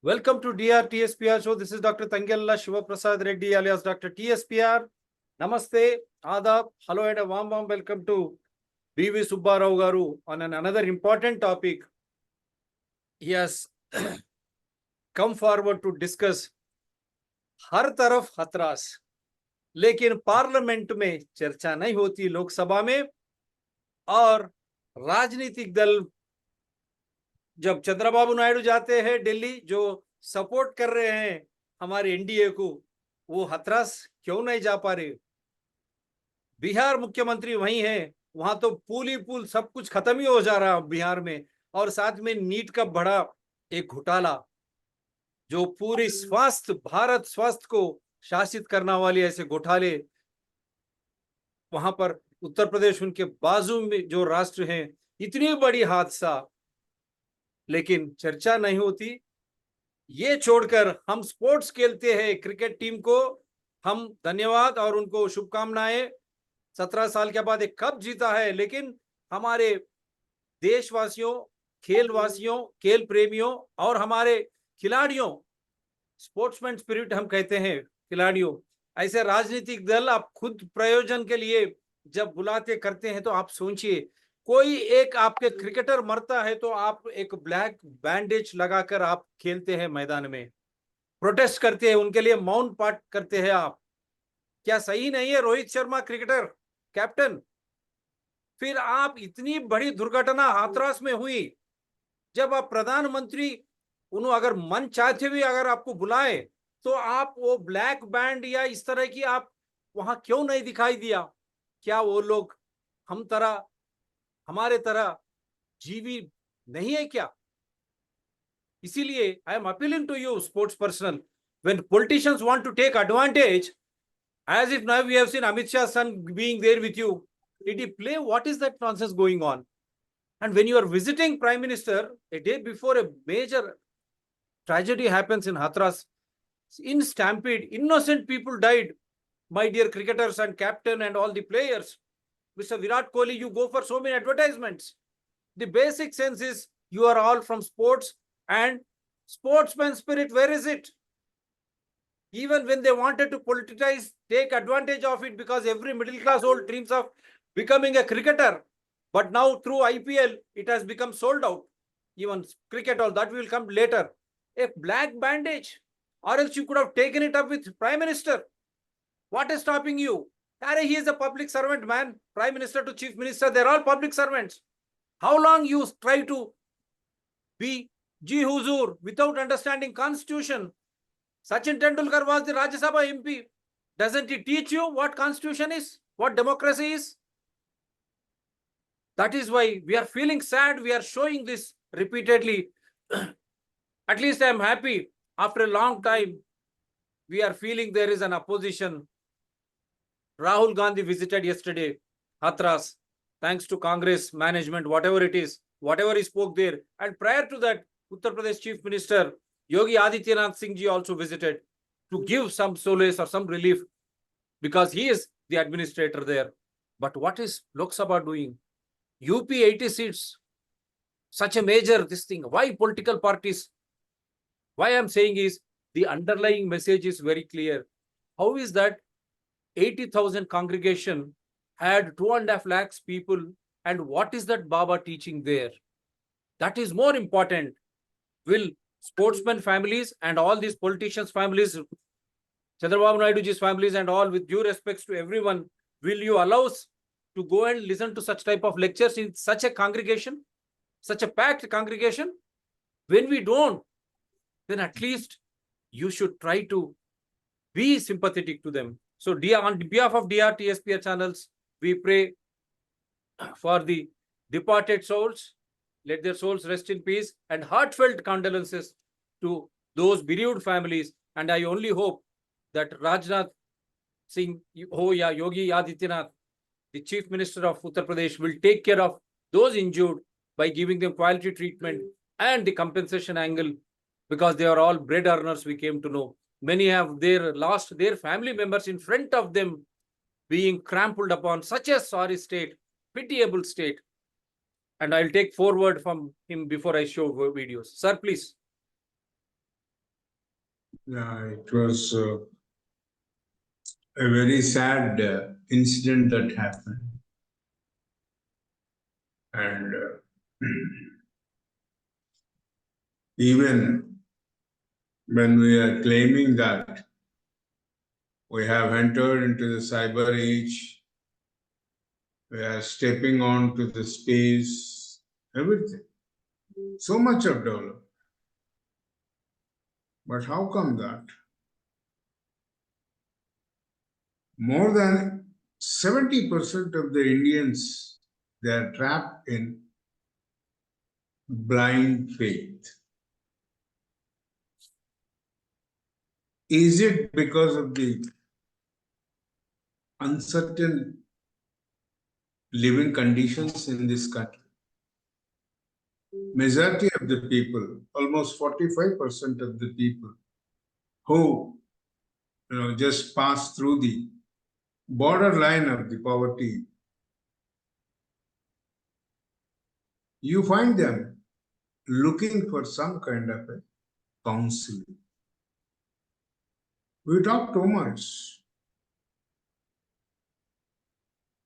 Welcome to DRTSPR show. This is Dr. Tangella Shiva Prasad Reddy alias Dr. TSPR. Namaste, Adab, hello and a warm welcome to B.V. Subbarao Garu on another important topic. He has come forward to discuss हर तरफ हतरास, लेकिन parliament में चर्चा नहीं होती, लोकसभा में। और राजनीतिक दल जब चंद्रबाबू नायडू जाते हैं दिल्ली, जो सपोर्ट कर रहे हैं हमारे एनडीए को, वो हथरस क्यों नहीं जा पा रहे? बिहार मुख्यमंत्री वही है, वहां तो पुल ही पुल सब कुछ खत्म ही हो जा रहा बिहार में। और साथ में नीट का बड़ा एक घोटाला, जो पूरी स्वास्थ्य भारत स्वास्थ्य को शासित करने वाले ऐसे घोटाले, वहां पर उत्तर प्रदेश उनके बाजू में जो राष्ट्र हैं, इतनी बड़ी हादसा, लेकिन चर्चा नहीं होती। ये छोड़कर हम स्पोर्ट्स खेलते हैं, क्रिकेट टीम को हम धन्यवाद और उनको शुभकामनाएं। 17 साल के बाद एक कप जीता है, लेकिन हमारे देशवासियों, खेलवासियों, खेल प्रेमियों और हमारे खिलाड़ियों, स्पोर्ट्समैन स्पिरिट हम कहते हैं खिलाड़ियों, ऐसे राजनीतिक दल आप खुद प्रयोजन के लिए जब बुलाते करते हैं, तो आप सोचिए, कोई एक आपके क्रिकेटर मरता है तो आप एक ब्लैक बैंडेज लगाकर आप खेलते हैं मैदान में, प्रोटेस्ट करते हैं, उनके लिए मौन पाठ करते हैं आप। क्या सही नहीं है? रोहित शर्मा क्रिकेटर कैप्टन, फिर आप इतनी बड़ी दुर्घटना हाथरस में हुई, जब आप प्रधानमंत्री उन्होंने अगर मन चाहते हुए अगर आपको बुलाए, तो आप वो ब्लैक बैंड या इस तरह की आप वहां क्यों नहीं दिखाई दिया? क्या वो लोग हम तरह, हमारे तरह जीवी नहीं है क्या? इसीलिए I am appealing to you sports personal, when politicians want to take advantage, as if now we have seen Amit Shah's son being there with you, did he play? What is that nonsense going on? And when you are visiting Prime Minister a day before a major tragedy happens in Hathras, in stampede, innocent people died, my dear cricketers and captain and all the players. Mr. Virat Kohli, you go for so many advertisements. The basic sense is you are all from sports, and sportsman spirit, where is it? Even when they wanted to politicize, take advantage of it, because every middle class old dreams of becoming a cricketer. But now through IPL, it has become sold out. Even cricket, all that will come later. A black bandage, or else you could have taken it up with Prime Minister. What is stopping you? He is a public servant, man. Prime Minister to Chief Minister, they're all public servants. How long you try to be Ji Huzur without understanding Constitution? Sachin Tendulkar was the Rajya Sabha MP. Doesn't he teach you what Constitution is? What democracy is? That is why we are feeling sad. We are showing this repeatedly. At least I am happy. After a long time, we are feeling there is an opposition. Rahul Gandhi visited yesterday Hathras, thanks to Congress management, whatever it is, whatever he spoke there. And prior to that, Uttar Pradesh Chief Minister Yogi Adityanath Singh ji also visited to give some solace or some relief, because he is the administrator there. But what is Lok Sabha doing? UP 80 seats, such a major this thing. Why political parties? Why I'm saying is the underlying message is very clear. How is that 80,000 congregation had 2.5 lakhs people, and what is that Baba teaching there? That is more important. Will sportsmen families and all these politicians families, Chandrababu Naidu ji's families and all, with due respects to everyone, will you allow us to go and listen to such type of lectures in such a congregation, such a packed congregation? When we don't, then at least you should try to be sympathetic to them. So on behalf of DRTSPR channels, we pray for the departed souls. Let their souls rest in peace, and heartfelt condolences to those bereaved families. And I only hope that Rajnath Singh, Yogi Adityanath, the Chief Minister of Uttar Pradesh, will take care of those injured by giving them quality treatment and the compensation angle, because they are all bread earners, we came to know. Many have lost their family members in front of them, being trampled upon. Such a sorry state, pitiable state. And I'll take forward from him before I show videos. Sir, please. Yeah, it was a very sad incident that happened. And even when we are claiming that we have entered into the cyber age, we are stepping on to the space, everything. So much of development. But how come that? More than 70% of the Indians, they are trapped in blind faith. Is it because of the uncertain living conditions in this country? Majority of the people, almost 45% of the people who just pass through the borderline of the poverty, you find them looking for some kind of a counseling. We talk too much.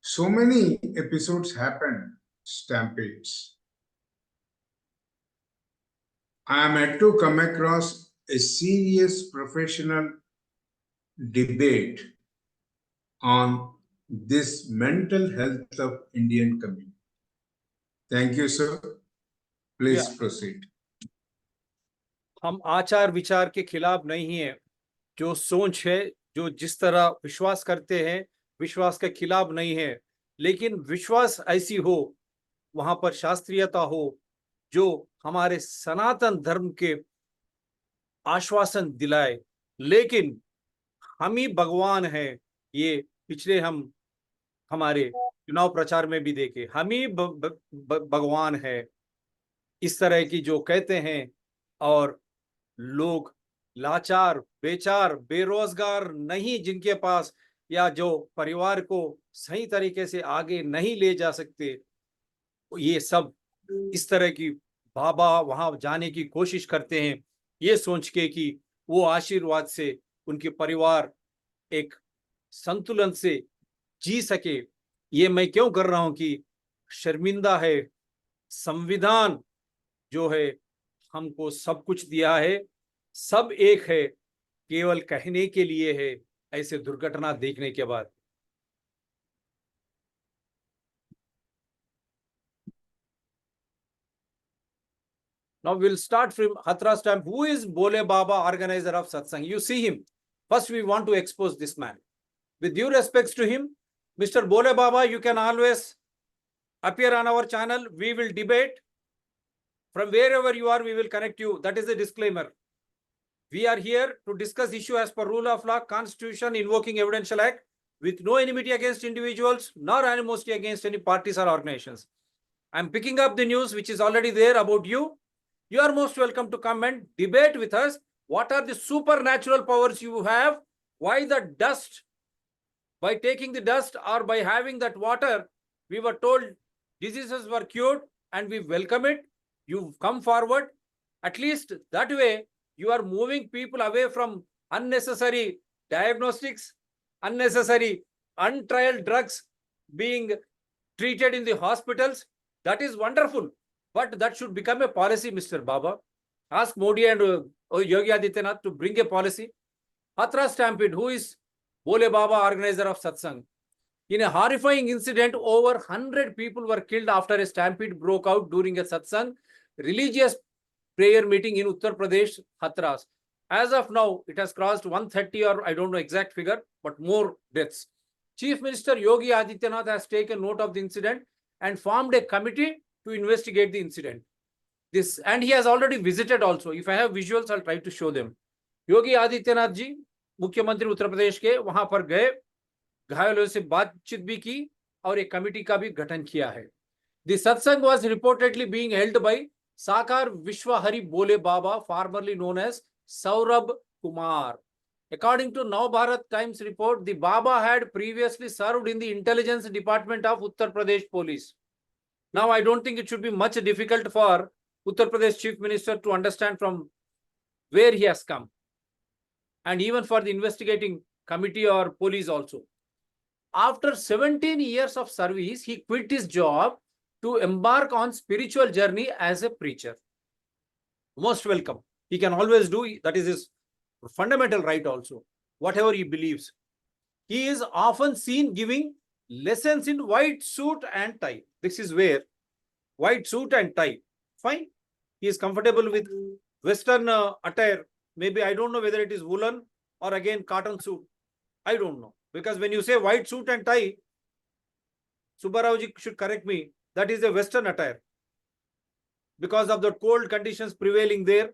So many episodes happen, stampedes. I am yet to come across a serious professional debate on this mental health of Indian community. Thank you, sir. Please proceed. हम आचार विचार के खिलाफ नहीं है, जो सोच है, जो जिस तरह विश्वास करते हैं, विश्वास के खिलाफ नहीं है, लेकिन विश्वास ऐसी हो, वहां पर शास्त्रीयता हो, जो हमारे सनातन धर्म के आश्वासन दिलाए। लेकिन हम ही भगवान है, ये पिछले हम हमारे चुनाव प्रचार में भी देखे, हम ही भगवान है, इस तरह की जो कहते हैं। और लोग लाचार, बेचार, बेरोजगार नहीं, जिनके पास या जो परिवार को सही तरीके से आगे नहीं ले जा सकते, ये सब इस तरह की बाबा वहां जाने की कोशिश करते हैं, ये सोच के कि वो आशीर्वाद से उनके परिवार एक संतुलन से जी सके। ये मैं क्यों कर रहा हूं कि शर्मिंदा है, संविधान जो है हमको सब कुछ दिया है, सब एक है, केवल कहने के लिए है, ऐसे दुर्घटना देखने के बाद। Now we'll start from Hathras Stamp. Who is Bole Baba, organizer of Satsang? You see him. First, we want to expose this man. With due respects to him, Mr. Bole Baba, you can always appear on our channel. We will debate. From wherever you are, we will connect you. That is a disclaimer. We are here to discuss issue as per rule of law, constitution, invoking evidential act, with no enmity against individuals, nor animosity against any parties or organizations. I'm picking up the news which is already there about you. You are most welcome to come and debate with us. What are the supernatural powers you have? Why the dust? By taking the dust or by having that water, we were told diseases were cured, and we welcome it. You've come forward. At least that way, you are moving people away from unnecessary diagnostics, unnecessary untried drugs being treated in the hospitals. That is wonderful. But that should become a policy, Mr. Baba. Ask Modi and Yogi Adityanath to bring a policy. Hathras Stampede, who is Bole Baba, organizer of Satsang. In a horrifying incident, over 100 people were killed after a stampede broke out during a Satsang religious prayer meeting in Uttar Pradesh, Hathras. As of now, it has crossed 130, or I don't know exact figure, but more deaths. Chief Minister Yogi Adityanath has taken note of the incident and formed a committee to investigate the incident. And he has already visited also. If I have visuals, I'll try to show them. Yogi Adityanath ji, मुख्यमंत्री उत्तर प्रदेश के, वहां पर गए, घायलों से बातचीत भी की और एक कमेटी का भी गठन किया है. The satsang was reportedly being held by Sakar Vishwahari Bole Baba, formerly known as Saurabh Kumar. According to Now Bharat Times report, the Baba had previously served in the intelligence department of Uttar Pradesh police. Now, I don't think it should be much difficult for Uttar Pradesh Chief Minister to understand from where he has come. and even for the investigating committee or police also. After 17 years of service, he quit his job to embark on spiritual journey as a preacher. Most welcome. He can always do, that is his fundamental right also, whatever he believes. He is often seen giving lessons in white suit and tie. This is where white suit and tie. Fine. He is comfortable with Western attire. Maybe I don't know whether it is woolen or again cotton suit. I don't know. Because when you say white suit and tie, Subbarao should correct me, that is a Western attire. Because of the cold conditions prevailing there,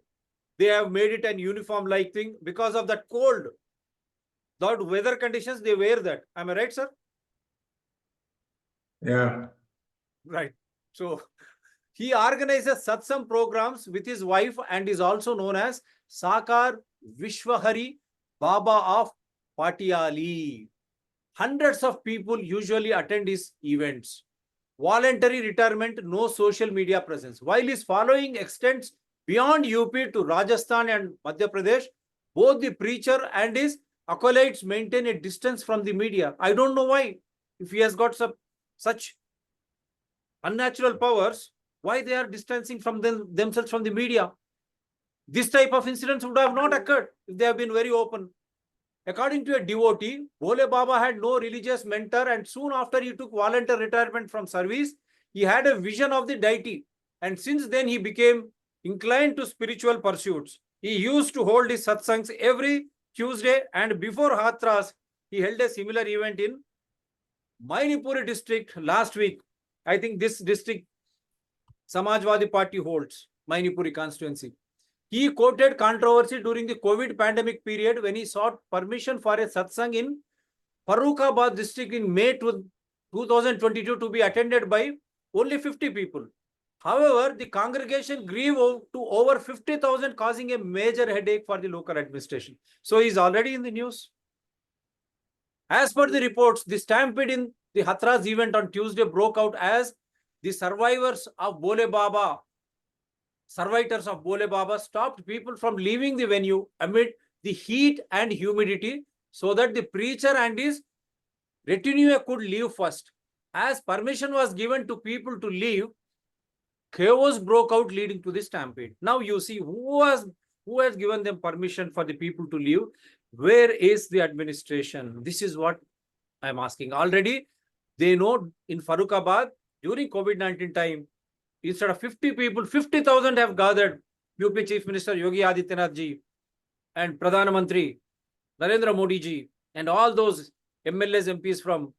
they have made it an uniform-like thing. Because of that cold, that weather conditions, they wear that. Am I right, sir? Yeah. Right. So he organizes satsang programs with his wife and is also known as Sakar Vishwahari Baba of Patiali. Hundreds of people usually attend his events. Voluntary retirement, no social media presence. While his following extends beyond UP to Rajasthan and Madhya Pradesh, both the preacher and his acolytes maintain a distance from the media. I don't know why. If he has got such unnatural powers, why they are distancing from themselves from the media? This type of incidents would have not occurred if they have been very open. According to a devotee, Bole Baba had no religious mentor, and soon after he took voluntary retirement from service, he had a vision of the deity. And since then, he became inclined to spiritual pursuits. He used to hold his satsangs every Tuesday, and before Hathras, he held a similar event in Mainipuri district last week. I think this district Samajwadi Party holds, Mainipuri constituency. He quoted controversy during the COVID pandemic period when he sought permission for a satsang in Farrukhabad district in May 2022 to be attended by only 50 people. However, the congregation grew to over 50,000, causing a major headache for the local administration. So he is already in the news. As per the reports, the stampede in the Hathras event on Tuesday broke out as the survivors of Bole Baba stopped people from leaving the venue amid the heat and humidity so that the preacher and his retinue could leave first. As permission was given to people to leave, chaos broke out leading to the stampede. Now you see who has given them permission for the people to leave. Where is the administration? This is what I'm asking. Already they know in Farrukhabad during COVID-19 time, instead of 50 people, 50,000 have gathered. UP Chief Minister Yogi Adityanath ji and Pradhan Mantri Narendra Modi ji and all those MLAs, MPs from.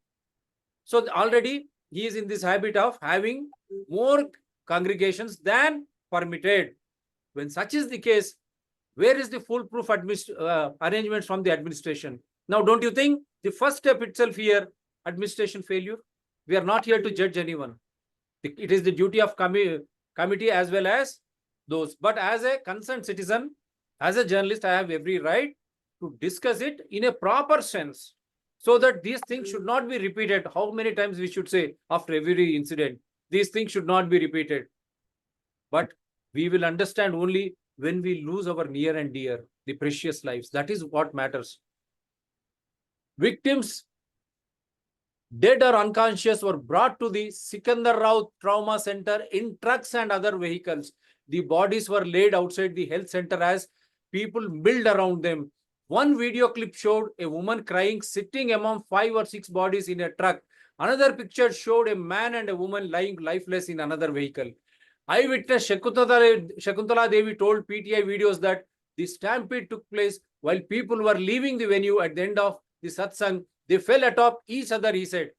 So already he is in this habit of having more congregations than permitted. When such is the case, where is the foolproof arrangements from the administration? Now, don't you think the first step itself here, administration failure? We are not here to judge anyone. It is the duty of committee as well as those. But as a concerned citizen, as a journalist, I have every right to discuss it in a proper sense so that these things should not be repeated. How many times we should say after every incident, these things should not be repeated. But we will understand only when we lose our near and dear, the precious lives. That is what matters. Victims, dead or unconscious, were brought to the Sikandar Rao Trauma Center in trucks and other vehicles. The bodies were laid outside the health center as people milled around them. One video clip showed a woman crying, sitting among 5 or 6 bodies in a truck. Another picture showed a man and a woman lying lifeless in another vehicle. Eyewitness Shakuntala Devi told PTI videos that the stampede took place while people were leaving the venue at the end of the satsang. They fell atop each other, he said.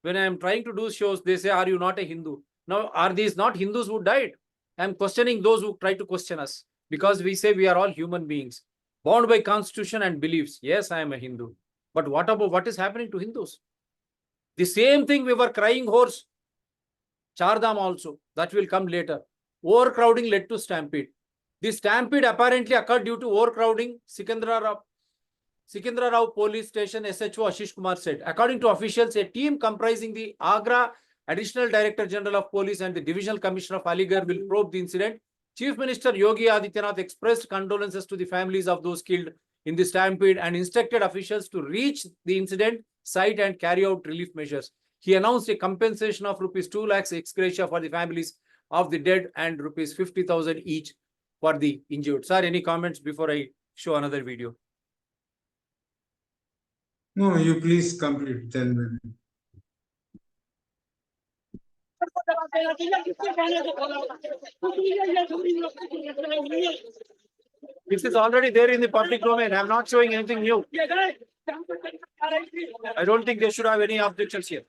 When I am trying to do shows, they say, are you not a Hindu? Now, are these not Hindus who died? I am questioning those who try to question us because we say we are all human beings, bound by constitution and beliefs. Yes, I am a Hindu. But what about what is happening to Hindus? The same thing we were crying horse. Chardham also, that will come later. Overcrowding led to stampede. The stampede apparently occurred due to overcrowding, Sikandar Rao Police Station SHO Ashish Kumar said. According to officials, a team comprising the Agra Additional Director General of Police and the Divisional Commissioner of Aligarh will probe the incident. Chief Minister Yogi Adityanath expressed condolences to the families of those killed. in the stampede and instructed officials to reach the incident site and carry out relief measures. He announced a compensation of rupees 2 lakhs ex gratia for the families of the dead and rupees 50,000 each for the injured. Sir, any comments before I show another video? No, you please complete, then we'll. This is already there in the public domain. I'm not showing anything new. I don't think they should have any objections here.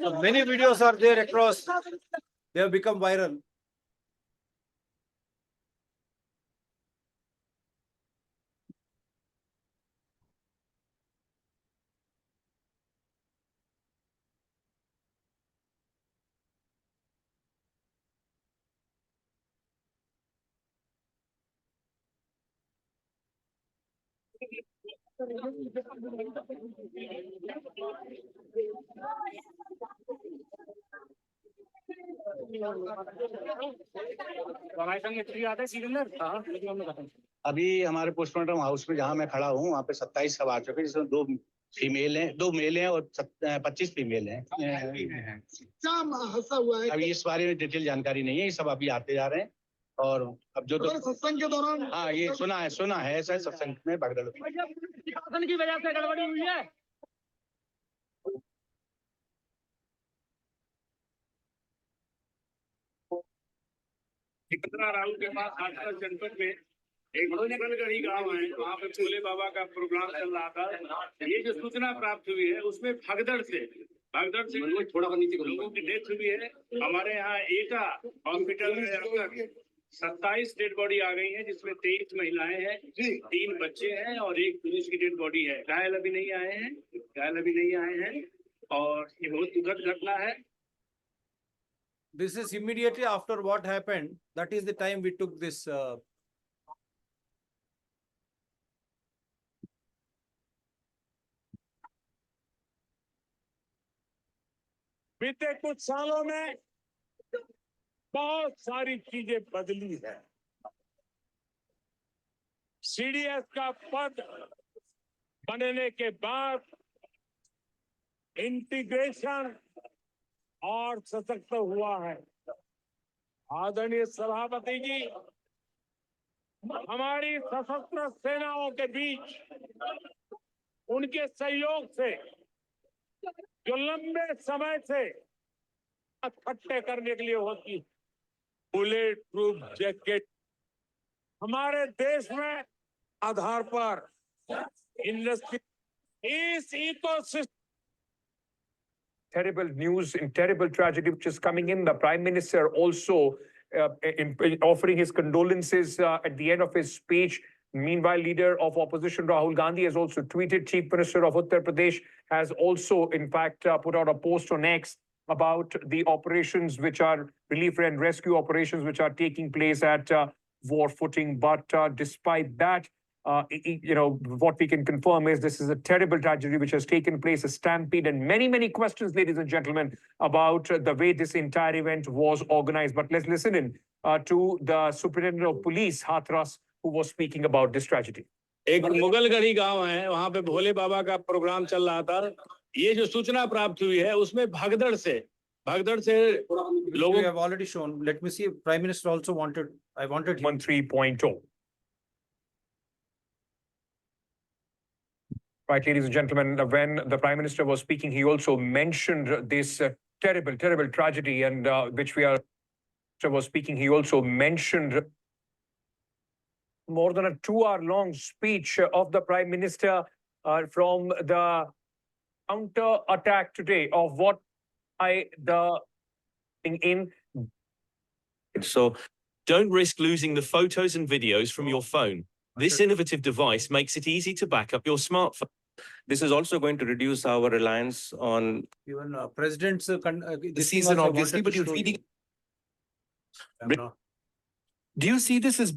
So many videos are there across. They have become viral. अभी हमारे postmortem house में जहां मैं खड़ा हूं वहां पे 27 सब आ चुके हैं, जिसमें 2 फीमेल हैं, 2 मेल हैं और 25 फीमेल हैं। क्या हादसा हुआ है? अभी इस बारे में डिटेल जानकारी नहीं है, ये सब अभी आते जा रहे हैं। और अब जो अगर सत्संग के दौरान हाँ ये सुना है सर, सत्संग में भगदड़ हुई। शासन की वजह से गड़बड़ी हुई है। राहुल के पास आजकल जनपद में एक गढ़ी गांव है, वहाँ पे भोले बाबा का प्रोग्राम चल रहा था। ये जो सूचना प्राप्त हुई है उसमें भगदड़ से थोड़ा नीचे लोगों की डेथ हुई है। हमारे यहाँ एटा हॉस्पिटल में अब तक 27 डेड बॉडी आ गई है, जिसमें 23 महिलाएं हैं, 3 बच्चे हैं और 1 पुरुष की डेड बॉडी है। घायल अभी नहीं आए हैं और ये बहुत दुखद घटना है। This is immediately after what happened. That is the time we took this. बीते कुछ सालों में बहुत सारी चीजें बदली है। सीडीएस का पद बनने के बाद इंटीग्रेशन और सशक्त हुआ है। आदरणीय सभापति जी, हमारी सशस्त्र सेनाओं के बीच उनके सहयोग से जो लंबे समय से इकट्ठे करने के लिए होती बुलेट प्रूफ जैकेट हमारे देश में आधार पर इंडस्ट्री इस ecosystem terrible news and terrible tragedy which is coming in. The Prime Minister also offering his condolences at the end of his speech. Meanwhile, leader of opposition Rahul Gandhi has also tweeted. Chief Minister of Uttar Pradesh has also, in fact, put out a post on X about the operations which are relief and rescue operations which are taking place at war footing. But despite that, what we can confirm is this is a terrible tragedy which has taken place, a stampede, and many questions, ladies and gentlemen, about the way this entire event was organized. But let's listen in to the Superintendent of Police, Hathras, who was speaking about this tragedy. एक मुगलगढ़ी गांव है, वहां पे भोले बाबा का programme चल रहा था। ये जो सूचना प्राप्त हुई है उसमें भगदड़ से लोगों have already shown. Let me see. Prime Minister also wanted. I wanted 3.0. Right, ladies and gentlemen, when the Prime Minister was speaking, he also mentioned this terrible tragedy, and which we are was speaking. He also mentioned more than a 2-hour-long speech of the Prime Minister from the counter attack today of what So don't risk losing the photos and videos from your phone. This innovative device makes it easy to back up your smartphone. This is also going to reduce our reliance on even president's the season, obviously, but you're feeding. Do you see this as?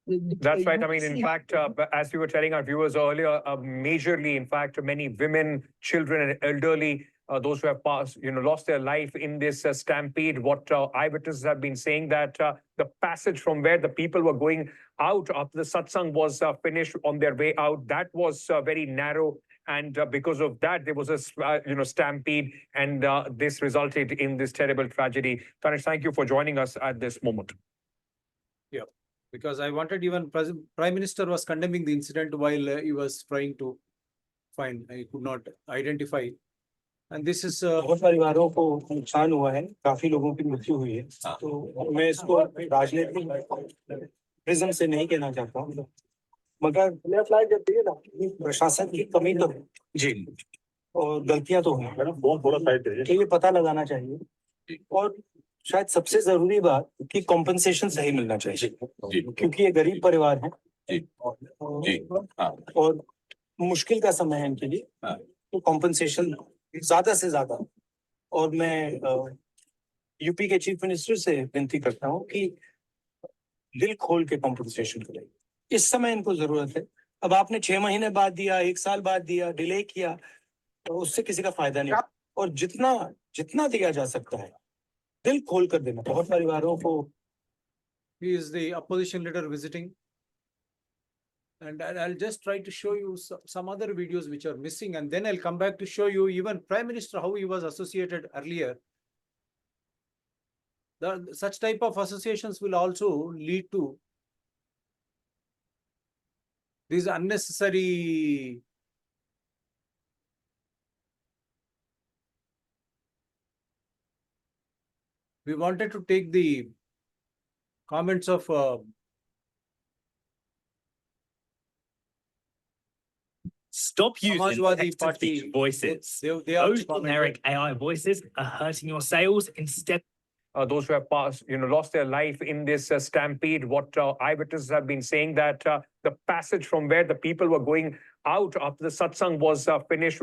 That's right. I mean, in fact, as we were telling our viewers earlier, majorly, in fact, many women, children, and elderly, those who have passed, lost their life in this stampede. What eyewitnesses have been saying that the passage from where the people were going out after the satsang was finished on their way out, that was very narrow. And because of that, there was a stampede, and this resulted in this terrible tragedy. Tanesh, thank you for joining us at this moment. Because I wanted even Prime Minister was condemning the incident while he was trying to find, I could not identify. And this is बहुत परिवारों को नुकसान हुआ है, काफी लोगों की मृत्यु हुई है, तो मैं इसको राजनीतिक प्रिज्म से नहीं कहना चाहता हूँ, मगर प्रशासन की कमी तो है जी, और गलतियां तो हैं, तो ये पता लगाना चाहिए, और शायद सबसे जरूरी बात कि कॉम्पनसेशन सही मिलना चाहिए, क्योंकि ये गरीब परिवार हैं और मुश्किल का समय है इनके लिए, तो कॉम्पनसेशन ज्यादा से ज्यादा, और मैं यूपी के चीफ मिनिस्टर से विनती करता हूँ कि दिल खोल के कॉम्पनसेशन करें, इस समय इनको जरूरत है। अब आपने 6 महीने बाद दिया, 1 साल बाद दिया, डिले किया, तो उससे किसी का फायदा नहीं, और जितना दिया जा सकता है दिल खोल कर देना। बहुत परिवारों को he is the opposition leader visiting. And I'll just try to show you some other videos which are missing, and then I'll come back to show you even Prime Minister, how he was associated earlier. Such type of associations will also lead to these unnecessary we wanted to take the comments of Stop using Samajwadi text-to-speech Party voices. they are Those generic AI voices are hurting your sales instead. Those who have passed, lost their life in this stampede. What eyewitnesses have been saying that the passage from where the people were going out after the satsang was finished.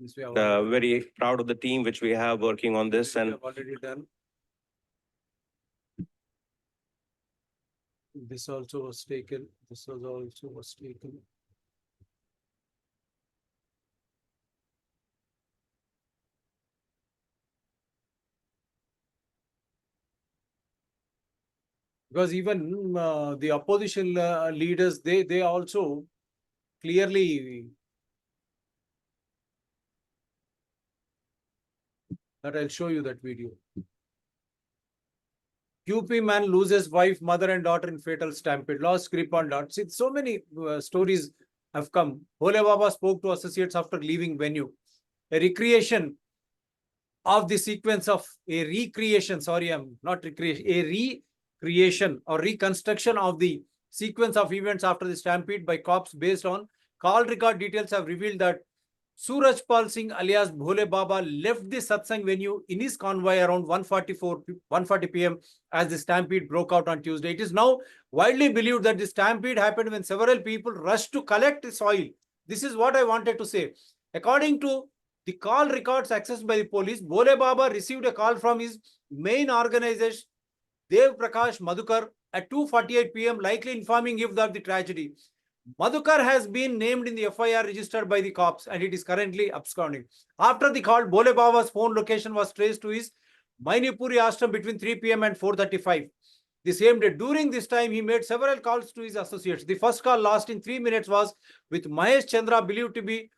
this we have Very proud of the team which we have working on this, and already done. This also was taken. This was also was taken. Because even the opposition leaders, they also clearly that I'll show you that video. UP man loses wife, mother and daughter in fatal stampede, lost grip on dot. See, so many stories have come. Bhole Baba spoke to associates after leaving venue. A recreation of the sequence of a recreation, sorry, I'm not recreation, a recreation or reconstruction of the sequence of events after the stampede by cops based on call record details have revealed that Surajpal Singh alias Bhole Baba left the satsang venue in his convoy around 1:40 p.m. as the stampede broke out on Tuesday. It is now widely believed that the stampede happened when several people rushed to collect the soil. This is what I wanted to say. According to the call records accessed by the police, Bhole Baba received a call from his main organization, Dev Prakash Madhukar, at 2:48 p.m., likely informing him of the tragedy. Madhukar has been named in the FIR registered by the cops and it is currently absconding. After the call, Bhole Baba's phone location was traced to his Mainipuri ashram between 3 p.m. and 4:35. The same day, during this time, he made several calls to his associates. The first call lasting 3 minutes was with Mahesh Chandra, believed to be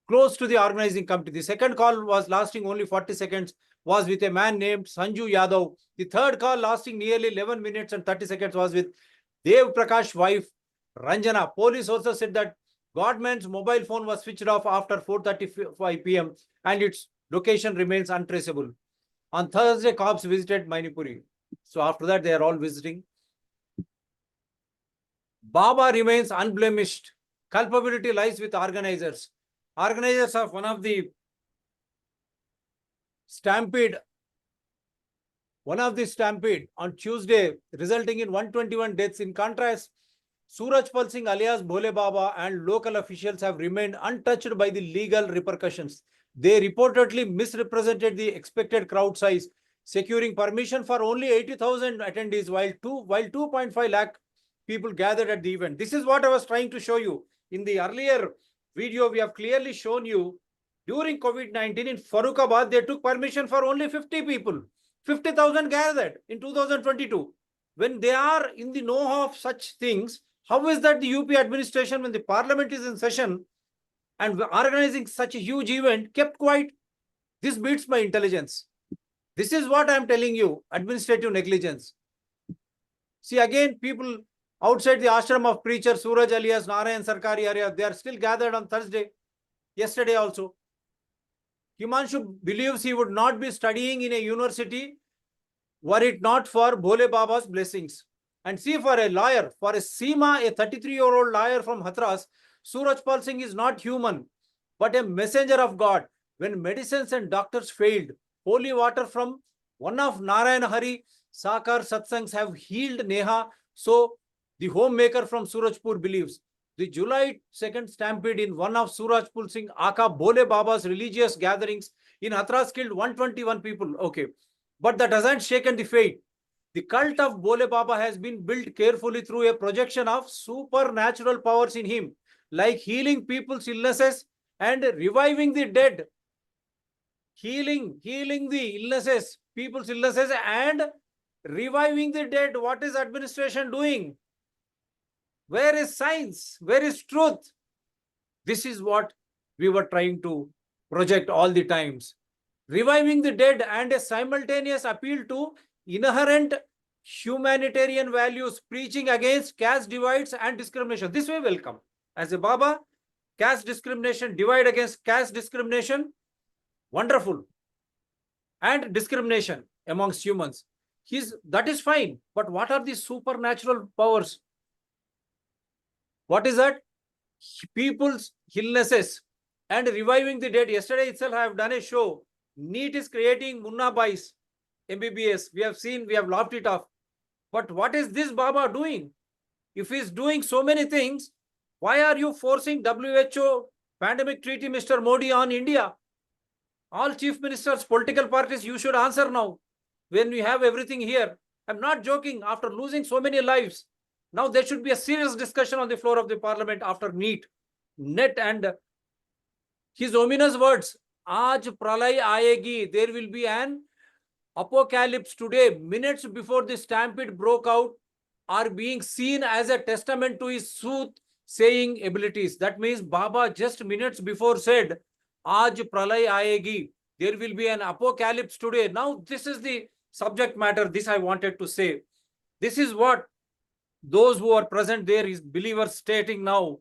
close to the organizing committee. The second call was lasting only 40 seconds, was with a man named Sanju Yadav. The third call lasting nearly 11 minutes and 30 seconds was with Dev Prakash's wife, Ranjana. Police also said that Godman's mobile phone was switched off after 4:35 p.m. and its location remains untraceable. On Thursday, cops visited Mainipuri. So after that, they are all visiting. Baba remains unblemished. Culpability lies with organizers. Organizers of one of the stampede on Tuesday, resulting in 121 deaths. In contrast, Surajpal Singh alias Bhole Baba and local officials have remained untouched by the legal repercussions. They reportedly misrepresented the expected crowd size, securing permission for only 80,000 attendees while 2.5 lakh people gathered at the event. This is what I was trying to show you. In the earlier video, we have clearly shown you during COVID-19 in Farrukhabad, they took permission for only 50 people. 50,000 gathered in 2022. When they are in the know of such things, how is that the UP administration, when the parliament is in session and organizing such a huge event, kept quiet? This beats my intelligence. This is what I am telling you, administrative negligence. See, again, people outside the ashram of preacher Suraj alias Narayan Sarkari area, they are still gathered on Thursday, yesterday also. Himanshu believes he would not be studying in a university were it not for Bhole Baba's blessings. And see, for a lawyer, for a Seema, a 33-year-old lawyer from Hathras, Suraj Pal Singh is not human, but a messenger of God. When medicines and doctors failed, holy water from one of Narayana Hari Sakar Satsangs have healed Neha. So the homemaker from Surajpur believes. The July 2nd stampede in one of Surajpur Singh Aka Bhole Baba's religious gatherings in Hathras killed 121 people. Okay. But that hasn't shaken the fate. The cult of Bhole Baba has been built carefully through a projection of supernatural powers in him, like healing people's illnesses and reviving the dead. Healing the illnesses, people's illnesses and reviving the dead. What is administration doing? Where is science? Where is truth? This is what we were trying to project all the times. Reviving the dead and a simultaneous appeal to inherent humanitarian values, preaching against caste divides and discrimination. This way will come. As a Baba, caste discrimination, divide against caste discrimination, wonderful. And discrimination amongst humans. That is fine. But what are these supernatural powers? What is that? People's illnesses and reviving the dead. Yesterday itself I have done a show. NEET is creating Munna Bais, MBBS. We have seen, we have laughed it off. But what is this Baba doing? If he is doing so many things, why are you forcing WHO pandemic treaty, Mr. Modi, on India? All chief ministers, political parties, you should answer now. When we have everything here. I'm not joking. After losing so many lives, now there should be a serious discussion on the floor of the parliament after NEET, NET, and his ominous words. Aaj pralay aayegi. There will be an apocalypse today. Minutes before the stampede broke out are being seen as a testament to his soothsaying abilities. That means Baba just minutes before said, Aaj pralay aayegi. There will be an apocalypse today. Now this is the subject matter. This I wanted to say. This is what those who are present there is believers stating now,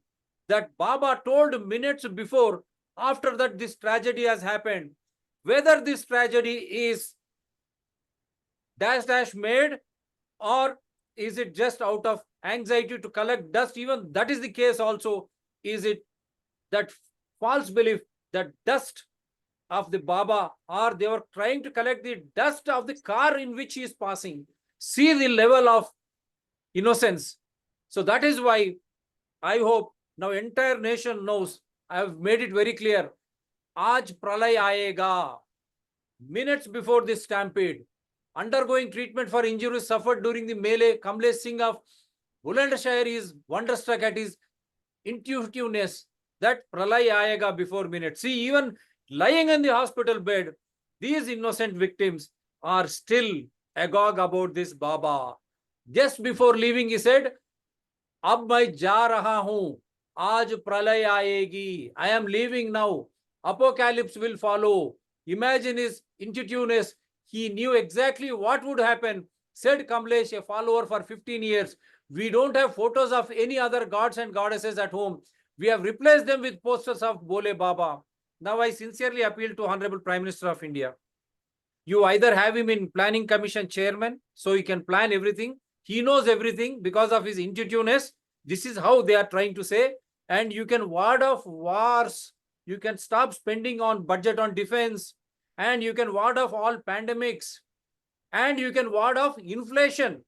that Baba told minutes before, after that this tragedy has happened. Whether this tragedy is dash made or is it just out of anxiety to collect dust, even that is the case also. Is it that false belief that dust of the Baba, or they were trying to collect the dust of the car in which he is passing? See the level of innocence. So that is why I hope now entire nation knows. I have made it very clear. Aaj pralay aayega. Minutes before this stampede, undergoing treatment for injuries suffered during the melee, Kamlesh Singh of Bulandshahar is wonderstruck at his intuitiveness that pralay aayega before minutes. See, even lying in the hospital bed, these innocent victims are still agog about this Baba. Just before leaving, he said, Ab main ja raha hoon, aaj pralay aayegi. I am leaving now. Apocalypse will follow. Imagine his intuitiveness. He knew exactly what would happen. Said Kamlesh, a follower for 15 years. We don't have photos of any other gods and goddesses at home. We have replaced them with posters of Bhole Baba. Now I sincerely appeal to Honorable Prime Minister of India. You either have him in Planning Commission chairman, so he can plan everything. He knows everything because of his intuitiveness. This is how they are trying to say. And you can ward off wars. You can stop spending on budget on defense. And you can ward off all pandemics. And you can ward off inflation.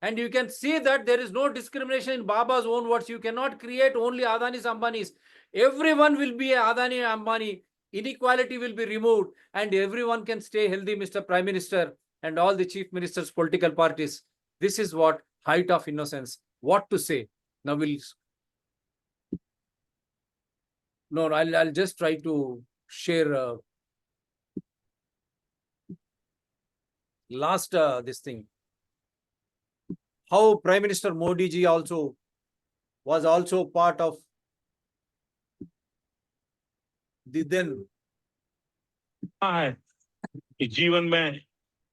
And you can see that there is no discrimination in Baba's own words. You cannot create only Adani's, Ambani's. Everyone will be a Adani, Ambani. inequality will be removed, and everyone can stay healthy, Mr. Prime Minister, and all the chief ministers, political parties. This is what height of innocence. What to say? Now we'll. No, I'll just try to share last this thing. How Prime Minister Modi ji also was also part of the then. है कि जीवन में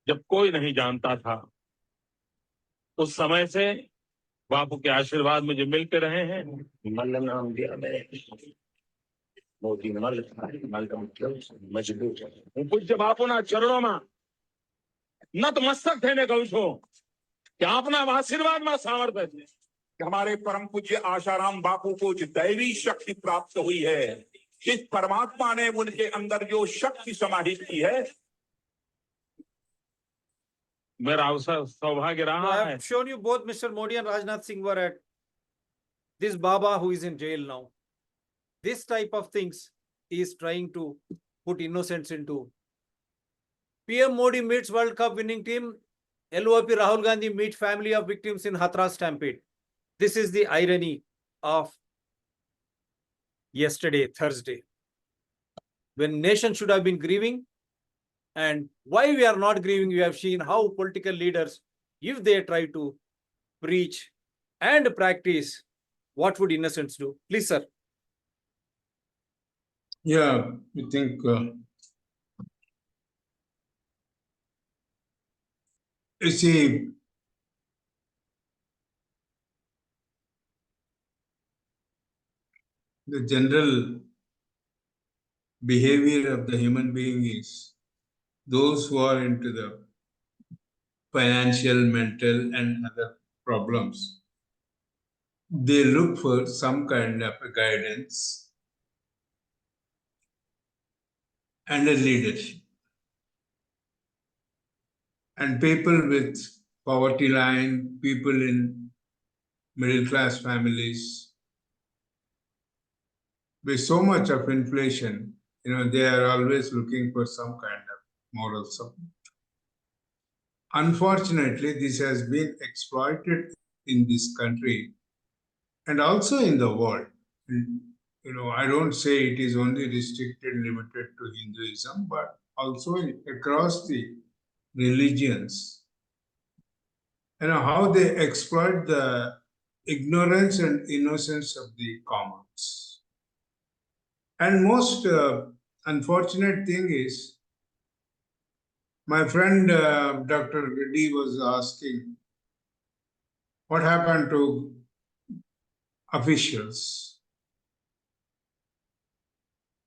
जब कोई नहीं जानता था, उस समय से बापू के आशीर्वाद मुझे मिलते रहे हैं। मल्ल नाम दिया मैंने, मोदी मल्ल मजबूत पूज्य बापू ना चरणों में नतमस्तक थे ने कहूं छो कि आपना आशीर्वाद में सामर्थ्य है कि हमारे परम पूज्य आशाराम बापू को जो दैवी शक्ति प्राप्त हुई है, जिस परमात्मा ने उनके अंदर जो शक्ति समाहित की है, मेरा अवसर सौभाग्य रहा I है। have shown you both Mr. Modi and Rajnath Singh were at this Baba who is in jail now. This type of things is trying to put innocence into. PM Modi meets World Cup winning team. LOP Rahul Gandhi meet family of victims in Hathras stampede. This is the irony of yesterday, Thursday, when nation should have been grieving. And why we are not grieving, we have seen how political leaders, if they try to preach and practice, what would innocents do? Please, sir. Yeah, I think you see, the general behavior of the human being is those who are into the financial, mental, and other problems, they look for some kind of a guidance and a leadership. And people with poverty line, people in middle class families, with so much of inflation, they are always looking for some kind of moral support. Unfortunately, this has been exploited in this country and also in the world. I don't say it is only restricted, limited to Hinduism, but also across the religions. How they exploit the ignorance and innocence of the commons. And most unfortunate thing is, my friend Dr. Reddy was asking, what happened to officials?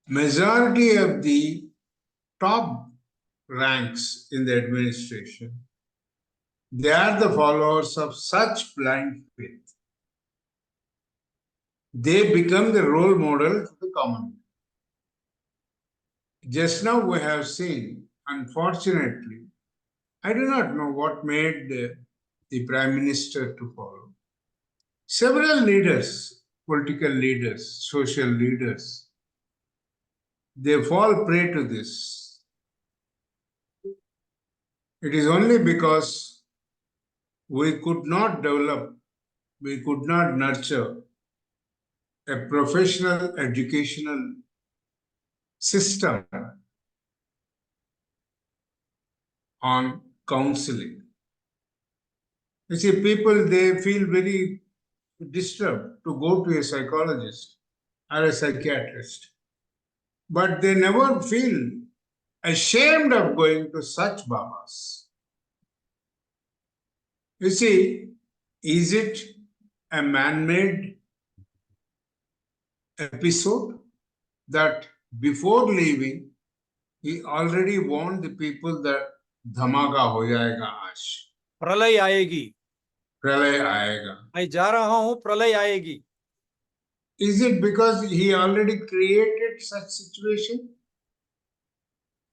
Majority of the top ranks in the administration, they are the followers of such blind faith. They become the role model to the common man. Just now we have seen, unfortunately, I do not know what made the Prime Minister to follow. Several leaders, political leaders, social leaders, they fall prey to this. It is only because we could not develop, we could not nurture a professional educational system on counseling. You see, people, they feel very disturbed to go to a psychologist or a psychiatrist, but they never feel ashamed of going to such Babas. You see, is it a man-made episode that before leaving, he already warned the people that धमाका हो जाएगा आज, प्रलय आएगी, प्रलय आएगा. मैं जा रहा हूं, प्रलय आएगी. Is it because he already created such situation?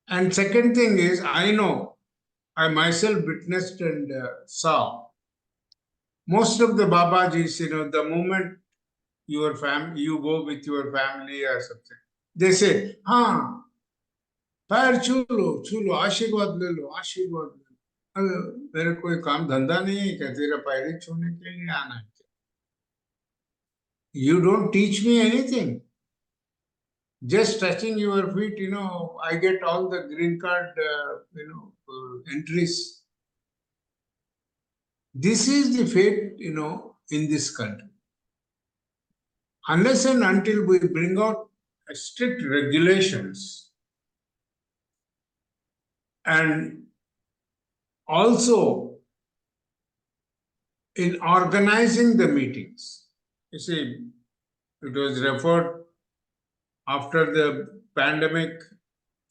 And second thing is, I know, I myself witnessed and saw most of the Babajis, the moment you go with your family or something, they say, पैर छू लो, आशीर्वाद ले लो, आशीर्वाद ले लो। अरे मेरे कोई काम धंधा नहीं है क्या तेरा पैर ही छूने के लिए आना है? You don't teach me anything. Just touching your feet, I get all the green card, entries. This is the fate, in this country. Unless and until we bring out strict regulations and also in organizing the meetings. You see, it was referred after the pandemic,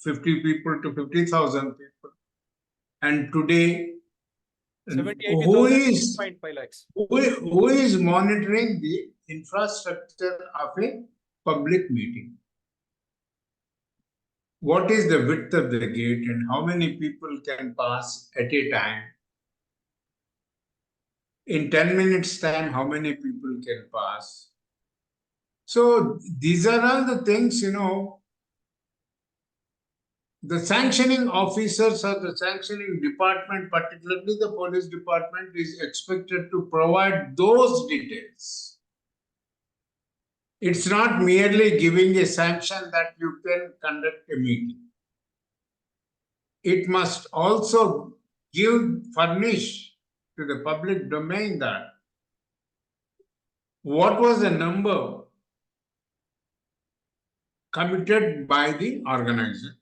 50 people to 50,000 people. And today, 78,000.5 lakhs. who is monitoring the infrastructure of a public meeting? What is the width of the gate and how many people can pass at a time? In 10 minutes time, how many people can pass? So these are all the things, the sanctioning officers or the sanctioning department, particularly the police department, is expected to provide those details. It's not merely giving a sanction that you can conduct a meeting. It must also furnish to the public domain that what was the number committed by the organizer,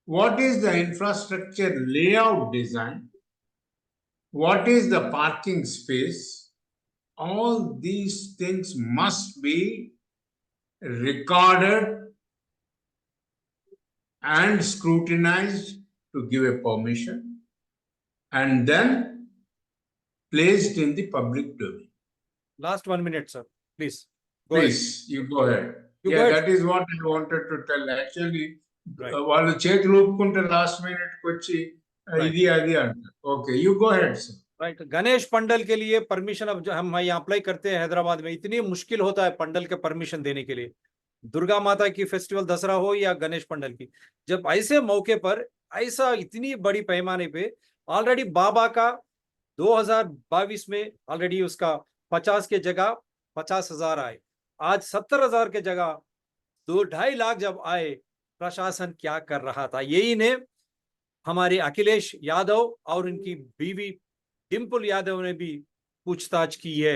what is the infrastructure layout design, what is the parking space. All these things must be recorded and scrutinized to give a permission and then placed in the public domain. Last 1 minute, sir. Please. Go ahead. Please, you go ahead. You Yeah, go ahead. that is what I wanted to tell. Actually, Right. వాళ్ళు చేతులు ఊపుకుంటే last minute వచ్చి Right. ఇది అది అంటారు. Okay you go head sir. Right Ganesh pandal के लिए permission अब जो हम यहाँ अप्लाई करते हैं हैदराबाद में, इतनी मुश्किल होता है पंडल के परमिशन देने के लिए। दुर्गा माता की फेस्टिवल दसरा हो या गणेश पंडल की, जब ऐसे मौके पर ऐसा इतनी बड़ी पैमाने पे ऑलरेडी बाबा का 2022 में ऑलरेडी उसका 50 के जगह 50,000 आए, आज 70,000 के जगह 2-2.5 लाख जब आए, प्रशासन क्या कर रहा था? यही ने हमारे अखिलेश यादव और उनकी बीवी डिम्पल यादव ने भी पूछताछ की है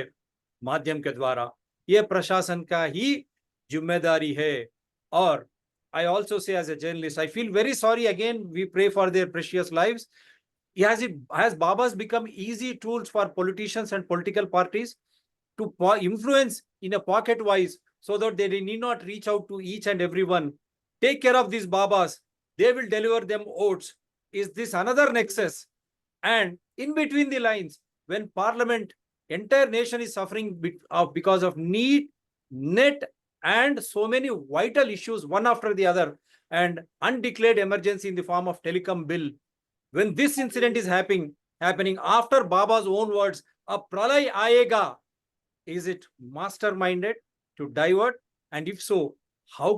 माध्यम के द्वारा। यह प्रशासन का ही जिम्मेदारी है। और I also say as a journalist, I feel very sorry. Again, we pray for their precious lives. Has Babas become easy tools for politicians and political parties to influence in a pocket wise, so that they need not reach out to each and everyone? Take care of these Babas. They will deliver them oats. Is this another nexus? And in between the lines, when parliament, entire nation is suffering because of need, net, and so many vital issues one after the other, and undeclared emergency in the form of telecom bill. When this incident is happening after Baba's own words, a pralay aayega, is it masterminded to divert? And if so, how